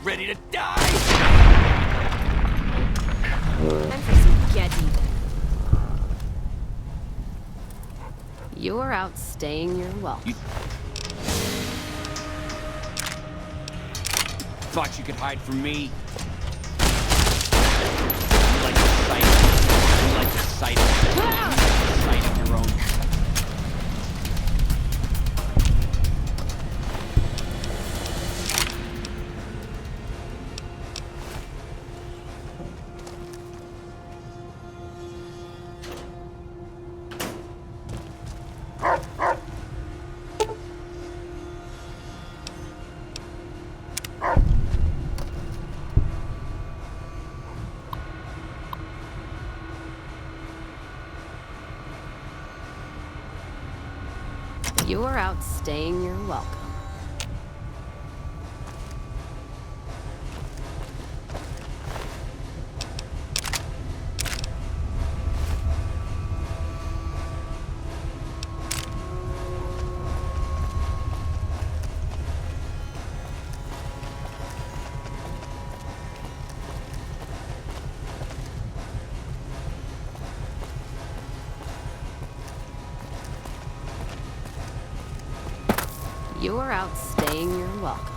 ready to die? Time for some get even. You're out staying your welcome. Thought you could hide from me? You like the sight of it? You like the sight of it? You like the sight of your own. You're out staying your welcome. You're out staying your welcome.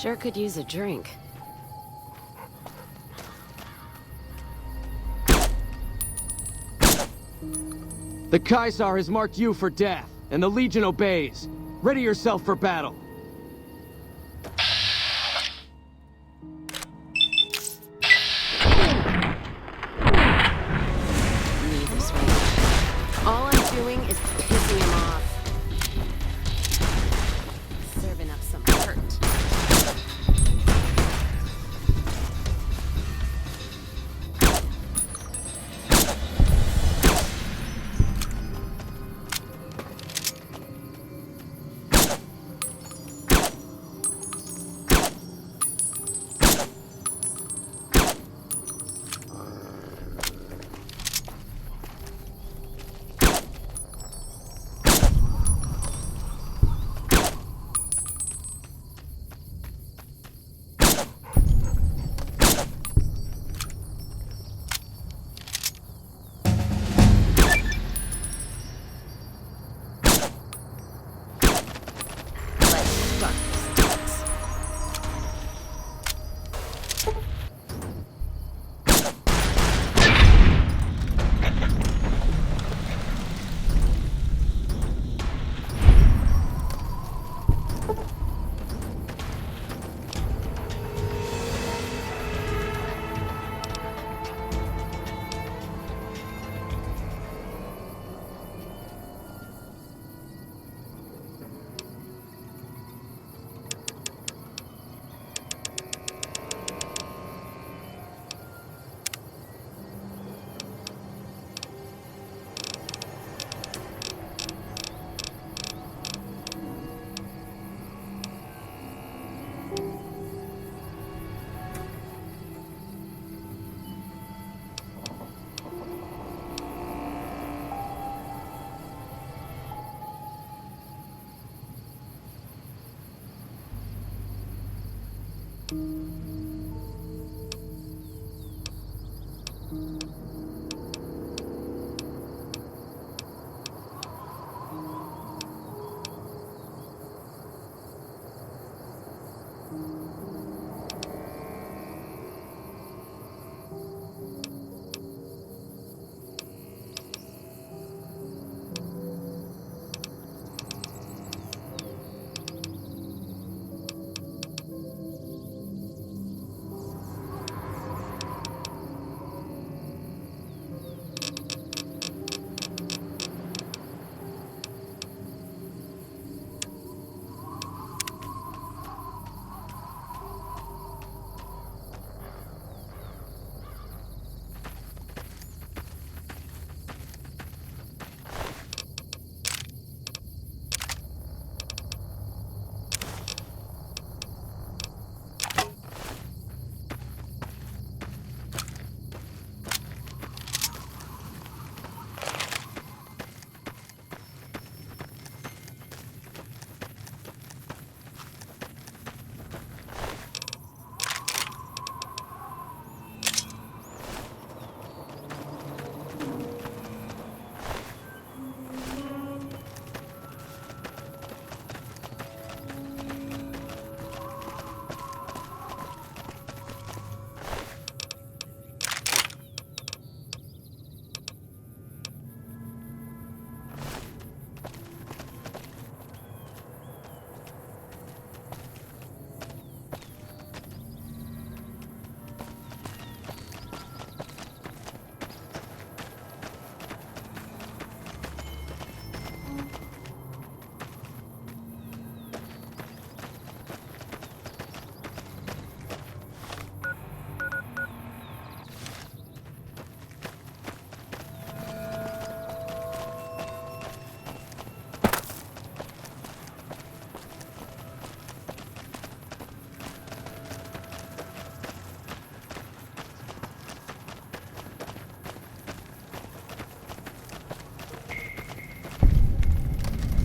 Sure could use a drink. The Caesar has marked you for death, and the Legion obeys. Ready yourself for battle. Need this right. All I'm doing is pissing him off. Serving up some hurt.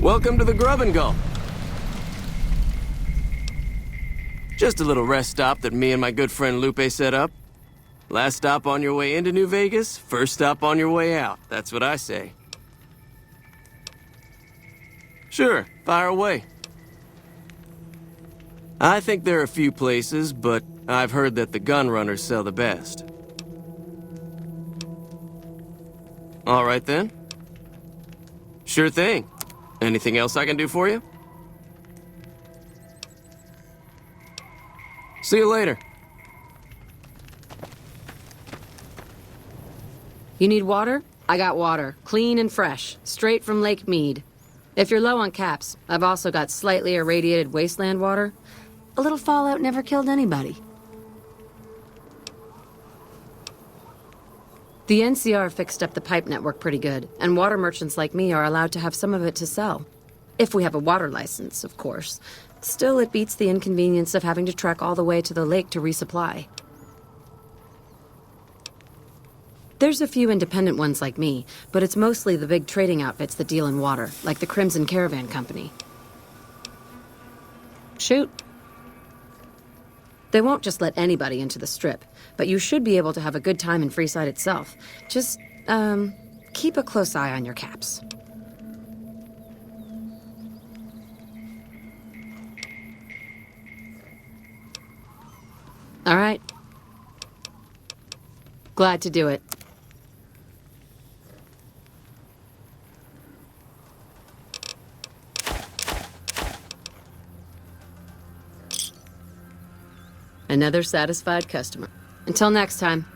Welcome to the Grub and Gulp. Just a little rest stop that me and my good friend Lupe set up. Last stop on your way into New Vegas, first stop on your way out. That's what I say. Sure, fire away. I think there are a few places, but I've heard that the gun runners sell the best. All right then. Sure thing. Anything else I can do for you? See you later. You need water? I got water. Clean and fresh. Straight from Lake Mead. If you're low on caps, I've also got slightly irradiated wasteland water. A little fallout never killed anybody. The NCR fixed up the pipe network pretty good, and water merchants like me are allowed to have some of it to sell. If we have a water license, of course. Still, it beats the inconvenience of having to trek all the way to the lake to resupply. There's a few independent ones like me, but it's mostly the big trading outfits that deal in water, like the Crimson Caravan Company. Shoot. They won't just let anybody into the Strip, but you should be able to have a good time in Freeside itself. Just, keep a close eye on your caps. All right. Glad to do it. Another satisfied customer. Until next time.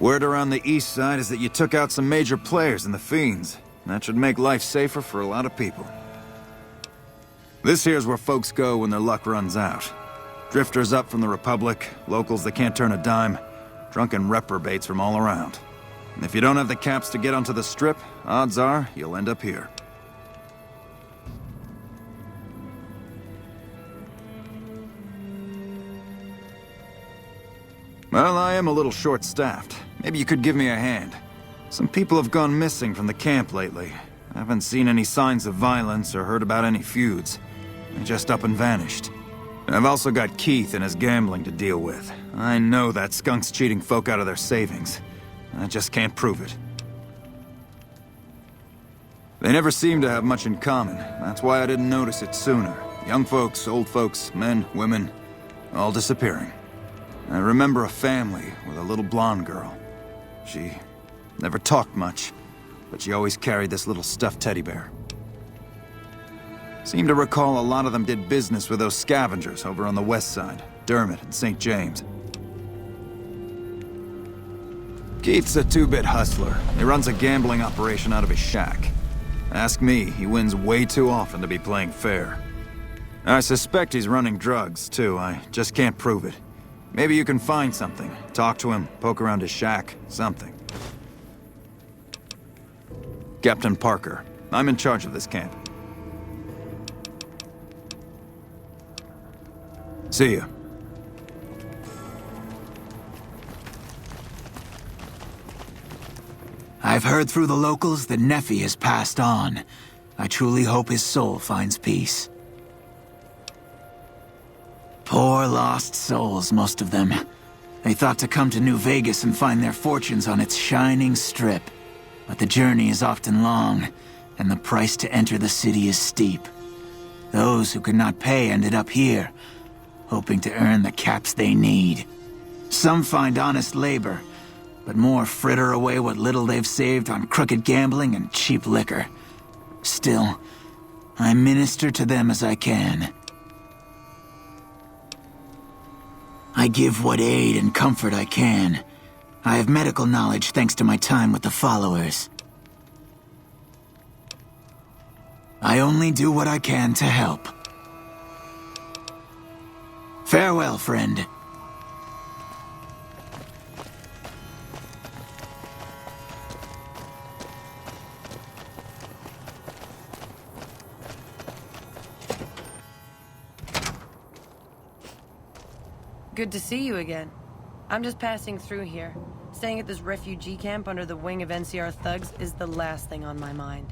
Word around the east side is that you took out some major players in the Fiends. That should make life safer for a lot of people. This here's where folks go when their luck runs out. Drifters up from the Republic, locals that can't turn a dime, drunken reprobates from all around. And if you don't have the caps to get onto the Strip, odds are you'll end up here. Well, I am a little short-staffed. Maybe you could give me a hand. Some people have gone missing from the camp lately. I haven't seen any signs of violence or heard about any feuds. They just up and vanished. And I've also got Keith and his gambling to deal with. I know that skunk's cheating folk out of their savings. I just can't prove it. They never seem to have much in common. That's why I didn't notice it sooner. Young folks, old folks, men, women, all disappearing. I remember a family with a little blonde girl. She never talked much, but she always carried this little stuffed teddy bear. Seem to recall a lot of them did business with those scavengers over on the west side, Dermot and St. James. Keith's a two-bit hustler. He runs a gambling operation out of his shack. Ask me, he wins way too often to be playing fair. I suspect he's running drugs, too. I just can't prove it. Maybe you can find something. Talk to him, poke around his shack, something. Captain Parker, I'm in charge of this camp. See ya. I've heard through the locals that Nephi has passed on. I truly hope his soul finds peace. Poor lost souls, most of them. They thought to come to New Vegas and find their fortunes on its shining strip. But the journey is often long, and the price to enter the city is steep. Those who could not pay ended up here, hoping to earn the caps they need. Some find honest labor, but more fritter away what little they've saved on crooked gambling and cheap liquor. Still, I minister to them as I can. I give what aid and comfort I can. I have medical knowledge thanks to my time with the followers. I only do what I can to help. Farewell, friend. Good to see you again. I'm just passing through here. Staying at this refugee camp under the wing of NCR thugs is the last thing on my mind.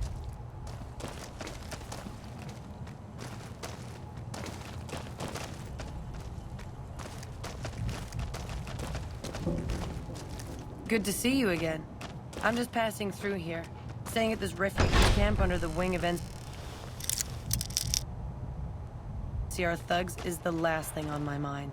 Good to see you again. I'm just passing through here. Staying at this refugee camp under the wing of NCR thugs is the last thing on my mind.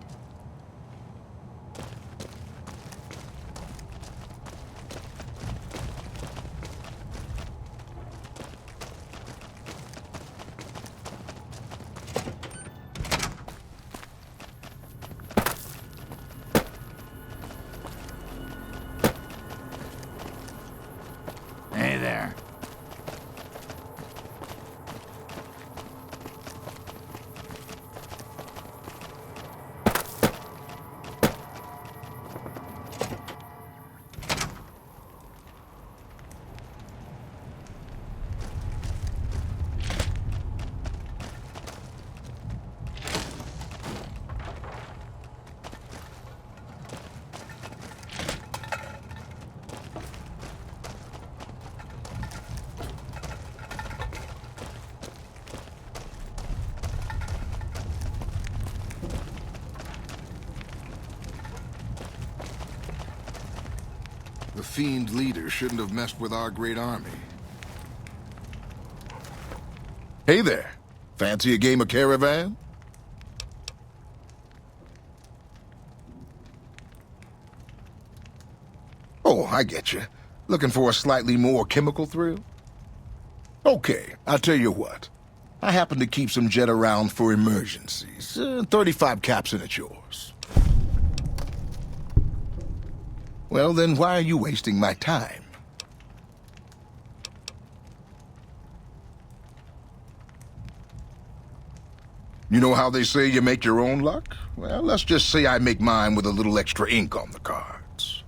Hey there. The Fiend leader shouldn't have messed with our great army. Hey there. Fancy a game of Caravan? Oh, I get you. Looking for a slightly more chemical thrill? Okay, I'll tell you what. I happen to keep some jet around for emergencies. 35 caps and it's yours. Well, then why are you wasting my time? You know how they say you make your own luck? Well, let's just say I make mine with a little extra ink on the cards.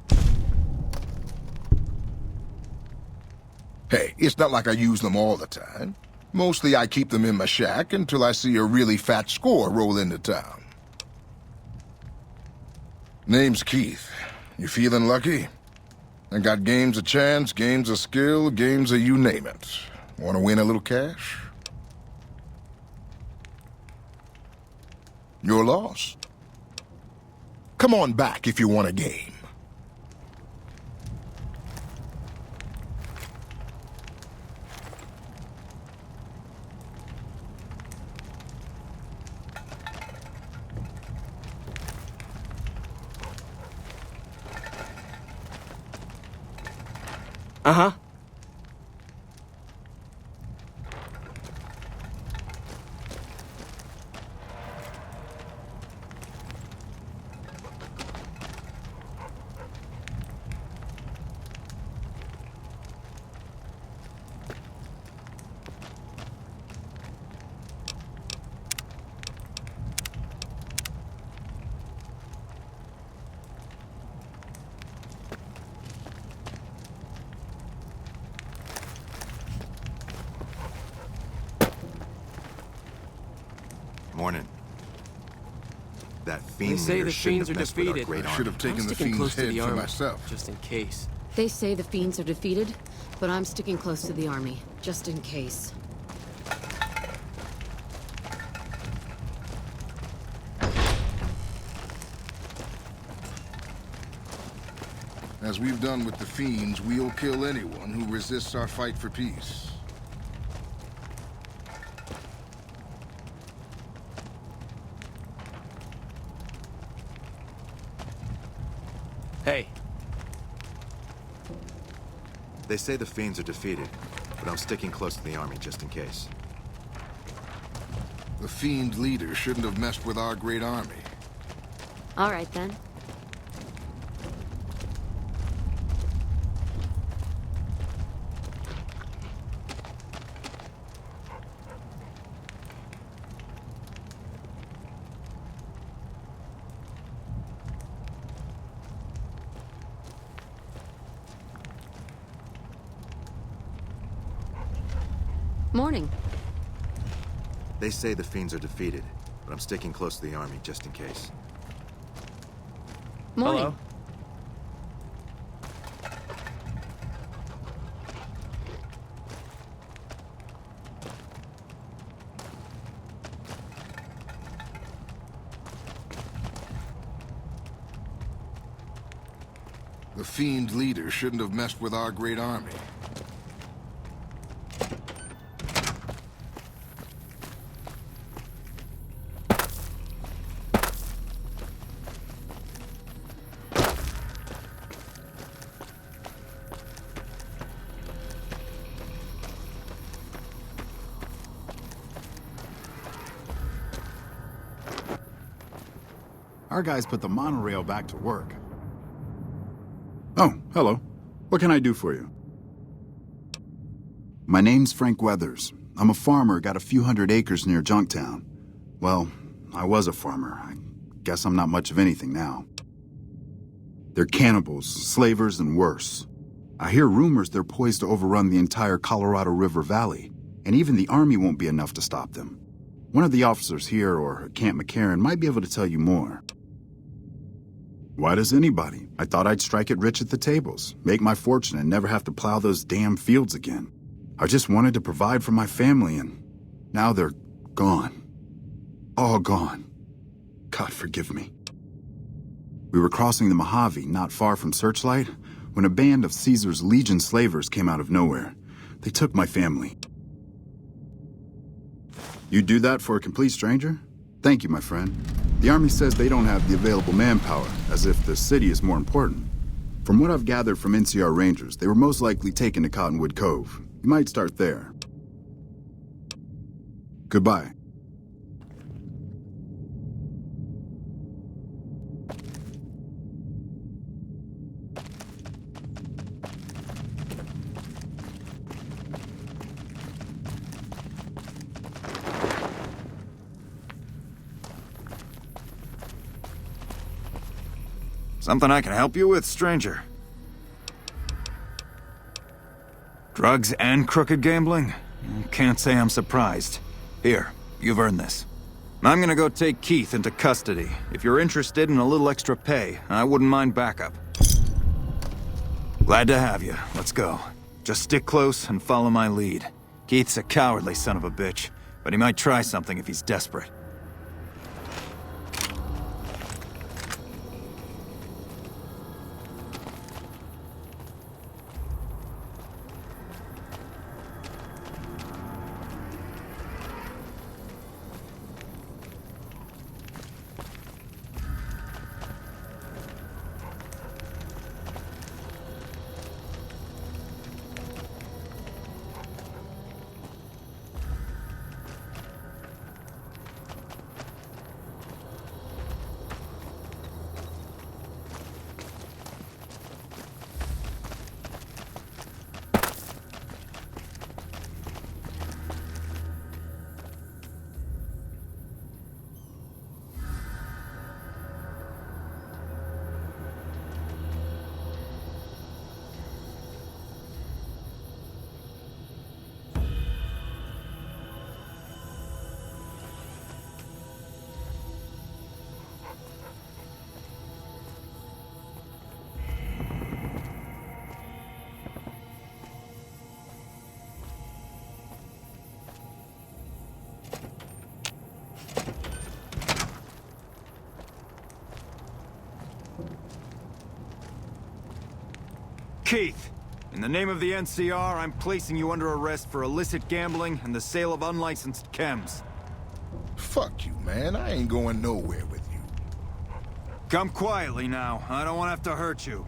Hey, it's not like I use them all the time. Mostly I keep them in my shack until I see a really fat score roll into town. Name's Keith. You feeling lucky? I got games of chance, games of skill, games of you name it. Want to win a little cash? Your loss. Come on back if you want a game. Uh-huh. Morning. That They fiend say leader the shouldn't fiends have are messed with our defeated. great I army. should have I'm taken the sticking close fiend's to head the for army, myself. just in case. They say the fiends are defeated, but I'm sticking close to the army, just in case. As we've done with the fiends, we'll kill anyone who resists our fight for peace. Hey, They say the fiends are defeated, but I'm sticking close to the army just in case. The fiend leader shouldn't have messed with our great army. All right, then. Morning. They say the fiends are defeated, but I'm sticking close to the army just in case. Morning. hello? The fiend leader shouldn't have messed with our great army. Our guys put the monorail back to work. Oh, hello. What can I do for you? My name's Frank Weathers. I'm a farmer, got a few hundred acres near Junktown. Well, I was a farmer. I guess I'm not much of anything now. They're cannibals, slavers, and worse. I hear rumors they're poised to overrun the entire Colorado River Valley, and even the army won't be enough to stop them. One of the officers here or at Camp McCarran might be able to tell you more. Why does anybody? I thought I'd strike it rich at the tables, make my fortune, and never have to plow those damn fields again. I just wanted to provide for my family, and now they're gone. All gone. God forgive me. We were crossing the Mojave, not far from Searchlight, when a band of Caesar's Legion slavers came out of nowhere. They took my family. You do that for a complete stranger? Thank you, my friend. The Army says they don't have the available manpower, as if the city is more important. From what I've gathered from NCR Rangers, they were most likely taken to Cottonwood Cove. You might start there. Goodbye. Something I can help you with, stranger? Drugs and crooked gambling? Can't say I'm surprised. Here, you've earned this. I'm gonna go take Keith into custody. If you're interested in a little extra pay, I wouldn't mind backup. Glad to have you. Let's go. Just stick close and follow my lead. Keith's a cowardly son of a bitch, but he might try something if he's desperate. Keith, in the name of the NCR, I'm placing you under arrest for illicit gambling and the sale of unlicensed chems. Fuck you, man. I ain't going nowhere with you. Come quietly now. I don't want to have to hurt you.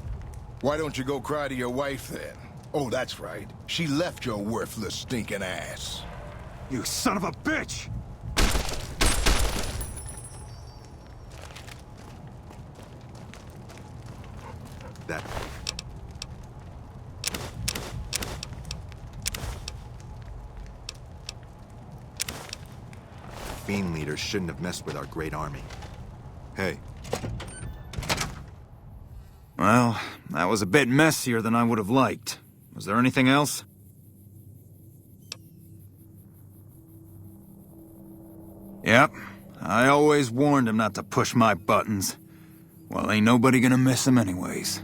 Why don't you go cry to your wife then? Oh, that's right. She left your worthless stinking ass. You son of a bitch! That... Fiend leaders shouldn't have messed with our great army. Hey. Well, that was a bit messier than I would have liked. Was there anything else? Yep. I always warned him not to push my buttons. Well, ain't nobody gonna miss him anyways.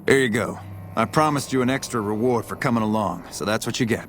Here you go. I promised you an extra reward for coming along, so that's what you get.